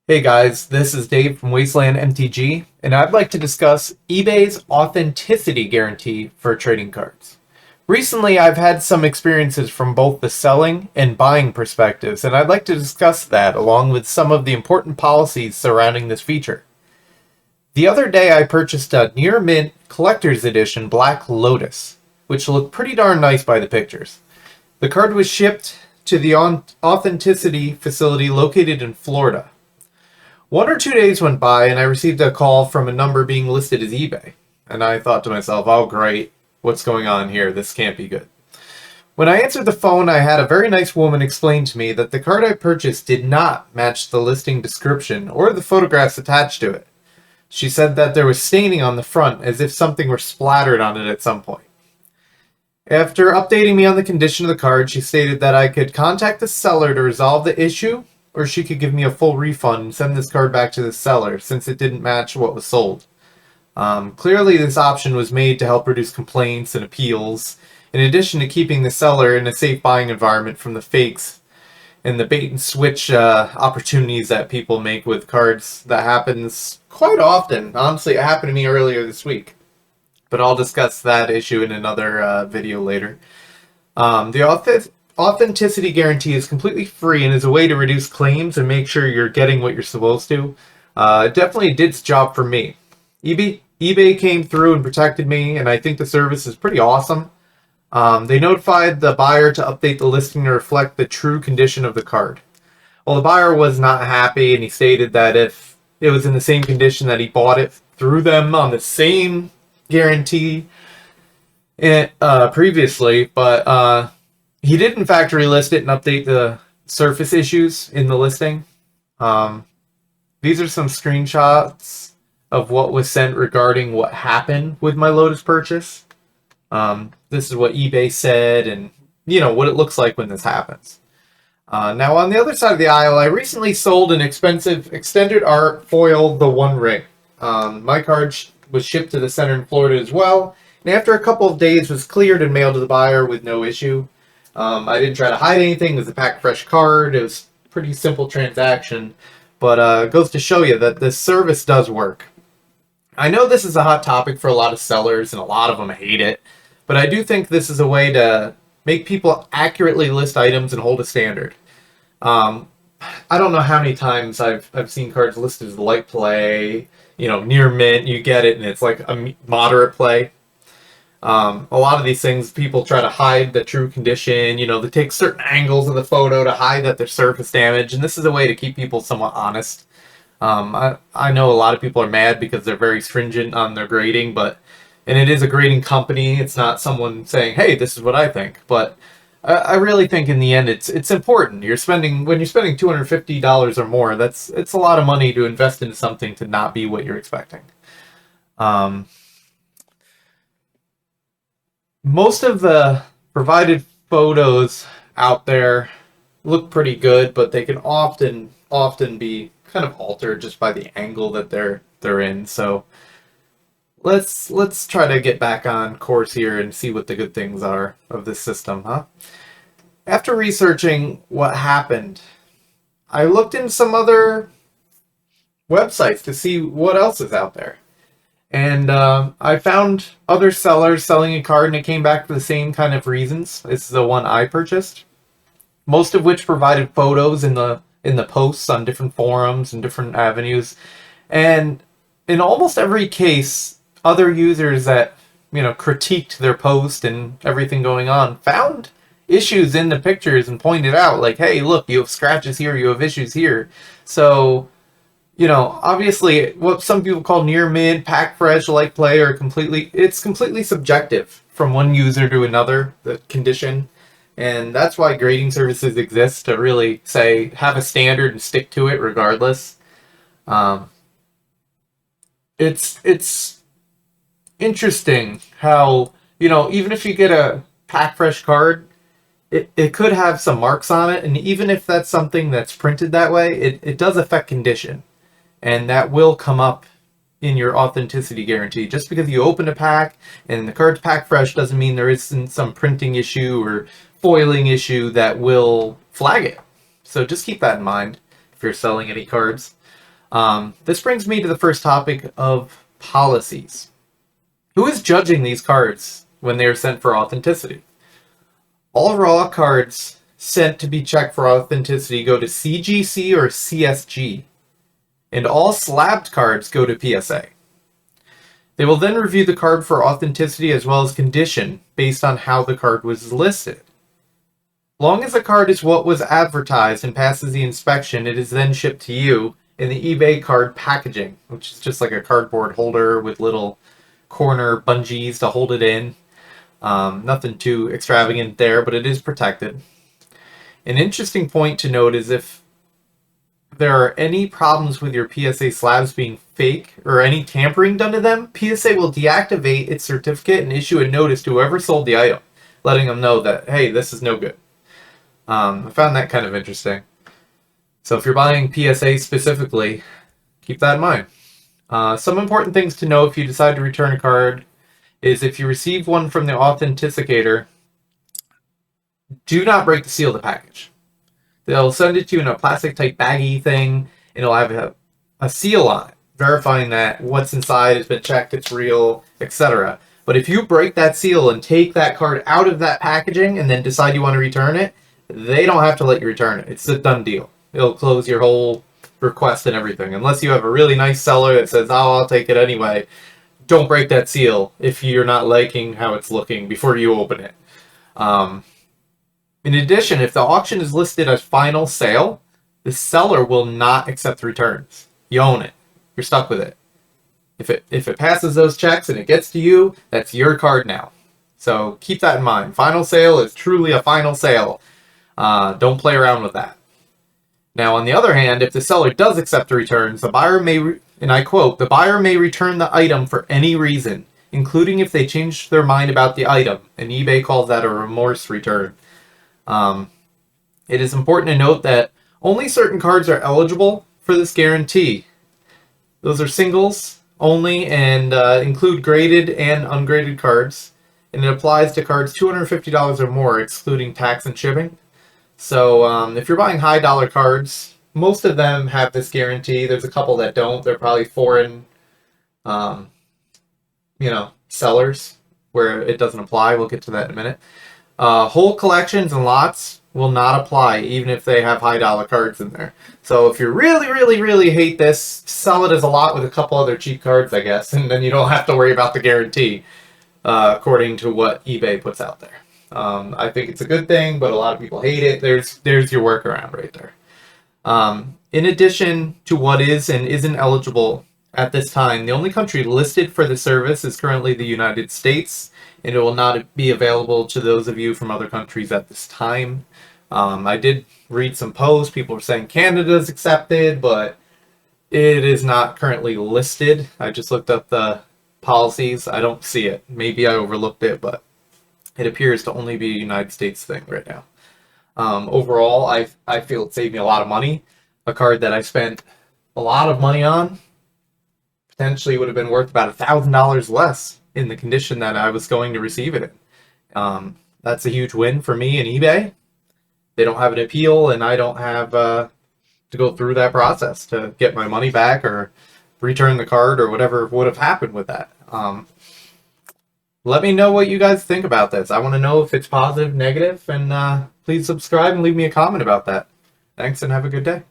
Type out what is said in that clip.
Hey guys, this is Dave from Wasteland MTG, and I'd like to discuss eBay's authenticity guarantee for trading cards. Recently, I've had some experiences from both the selling and buying perspectives, and I'd like to discuss that along with some of the important policies surrounding this feature. The other day, I purchased a Near Mint Collector's Edition Black Lotus, which looked pretty darn nice by the pictures. The card was shipped to the authenticity facility located in Florida. 1 or 2 days went by and I received a call from a number being listed as eBay. And I thought to myself, oh great, what's going on here? This can't be good. When I answered the phone, I had a very nice woman explain to me that the card I purchased did not match the listing description or the photographs attached to it. She said that there was staining on the front as if something were splattered on it at some point. After updating me on the condition of the card, she stated that I could contact the seller to resolve the issue, or she could give me a full refund and send this card back to the seller since it didn't match what was sold. Clearly, this option was made to help reduce complaints and appeals, in addition to keeping the seller in a safe buying environment from the fakes and the bait and switch opportunities that people make with cards. That happens quite often. Honestly, it happened to me earlier this week, but I'll discuss that issue in another video later. The authenticity guarantee is completely free and is a way to reduce claims and make sure you're getting what you're supposed to. It definitely did its job for me. eBay came through and protected me, and I think the service is pretty awesome. They notified the buyer to update the listing to reflect the true condition of the card. Well, the buyer was not happy, and he stated that if it was in the same condition that he bought it through them on the same guarantee previously, but he did in fact relist it and update the surface issues in the listing. These are some screenshots of what was sent regarding what happened with my Lotus purchase. This is what eBay said, and what it looks like when this happens. Now, on the other side of the aisle, I recently sold an expensive extended art foil The One Ring. My card was shipped to the center in Florida as well, and after a couple of days was cleared and mailed to the buyer with no issue. I didn't try to hide anything. It was a pack fresh card. It was a pretty simple transaction, but it goes to show you that this service does work. I know this is a hot topic for a lot of sellers, and a lot of them hate it, but I do think this is a way to make people accurately list items and hold a standard. I don't know how many times I've seen cards listed as light play, near mint. You get it, and it's like a moderate play. A lot of these things, people try to hide the true condition. They take certain angles of the photo to hide that there's surface damage, and this is a way to keep people somewhat honest. I know a lot of people are mad because they're very stringent on their grading, and it is a grading company. It's not someone saying, "Hey, this is what I think." But I really think in the end, it's important. When you're spending $250 or more, it's a lot of money to invest into something to not be what you're expecting. Most of the provided photos out there look pretty good, but they can often be kind of altered just by the angle that they're in. So let's try to get back on course here and see what the good things are of this system, huh? After researching what happened, I looked in some other websites to see what else is out there. And I found other sellers selling a card, and it came back for the same kind of reasons. This is the one I purchased, most of which provided photos in the posts on different forums and different avenues. And in almost every case, other users that critiqued their post and everything going on found issues in the pictures and pointed out, like, hey, look, you have scratches here, you have issues here. So obviously what some people call near mint, pack fresh, light play it's completely subjective from one user to another, the condition. And that's why grading services exist, to really say, have a standard and stick to it regardless. It's interesting how, even if you get a pack fresh card, it could have some marks on it. And even if that's something that's printed that way, it does affect condition. And that will come up in your authenticity guarantee. Just because you open a pack and the card's pack fresh doesn't mean there isn't some printing issue or foiling issue that will flag it. So just keep that in mind. If you're selling any cards. This brings me to the first topic of policies. Who is judging these cards when they are sent for authenticity? All raw cards sent to be checked for authenticity go to CGC or CSG, and all slabbed cards go to PSA. They will then review the card for authenticity as well as condition based on how the card was listed. Long as the card is what was advertised and passes the inspection, it is then shipped to you in the eBay card packaging, which is just like a cardboard holder with little corner bungees to hold it in. Nothing too extravagant there, but it is protected. An interesting point to note is if there are any problems with your PSA slabs being fake or any tampering done to them, PSA will deactivate its certificate and issue a notice to whoever sold the item, letting them know that, hey, this is no good. I found that kind of interesting. So if you're buying PSA specifically, keep that in mind. Some important things to know if you decide to return a card is if you receive one from the authenticator, do not break the seal of the package. They'll send it to you in a plastic type baggy thing, and it'll have a seal on it, verifying that what's inside has been checked, it's real, etc. But if you break that seal and take that card out of that packaging and then decide you want to return it, they don't have to let you return it. It's a done deal. It'll close your whole request and everything. Unless you have a really nice seller that says, oh, I'll take it anyway. Don't break that seal if you're not liking how it's looking before you open it. In addition, if the auction is listed as final sale, the seller will not accept returns. You own it. You're stuck with it. If it passes those checks and it gets to you, that's your card now. So keep that in mind. Final sale is truly a final sale. Don't play around with that. Now, on the other hand, if the seller does accept the returns, the buyer may, and I quote, the buyer may return the item for any reason, including if they change their mind about the item, and eBay calls that a remorse return. It is important to note that only certain cards are eligible for this guarantee. Those are singles only and include graded and ungraded cards, and it applies to cards $250 or more, excluding tax and shipping. So if you're buying high dollar cards, most of them have this guarantee. There's a couple that don't. They're probably foreign, sellers where it doesn't apply. We'll get to that in a minute. Whole collections and lots will not apply, even if they have high dollar cards in there. So if you really, really, really hate this, sell it as a lot with a couple other cheap cards, I guess, and then you don't have to worry about the guarantee, according to what eBay puts out there. I think it's a good thing, but a lot of people hate it. There's your workaround right there. In addition to what is and isn't eligible at this time, the only country listed for the service is currently the United States, and it will not be available to those of you from other countries at this time. I did read some posts. People were saying Canada's accepted, but it is not currently listed. I just looked up the policies. I don't see it. Maybe I overlooked it, but it appears to only be a United States thing right now. Overall, I feel it saved me a lot of money. A card that I spent a lot of money on potentially would have been worth about $1,000 less in the condition that I was going to receive it in. That's a huge win for me and eBay. They don't have an appeal, and I don't have to go through that process to get my money back or return the card or whatever would have happened with that. Let me know what you guys think about this. I want to know if it's positive, negative, and please subscribe and leave me a comment about that. Thanks, and have a good day.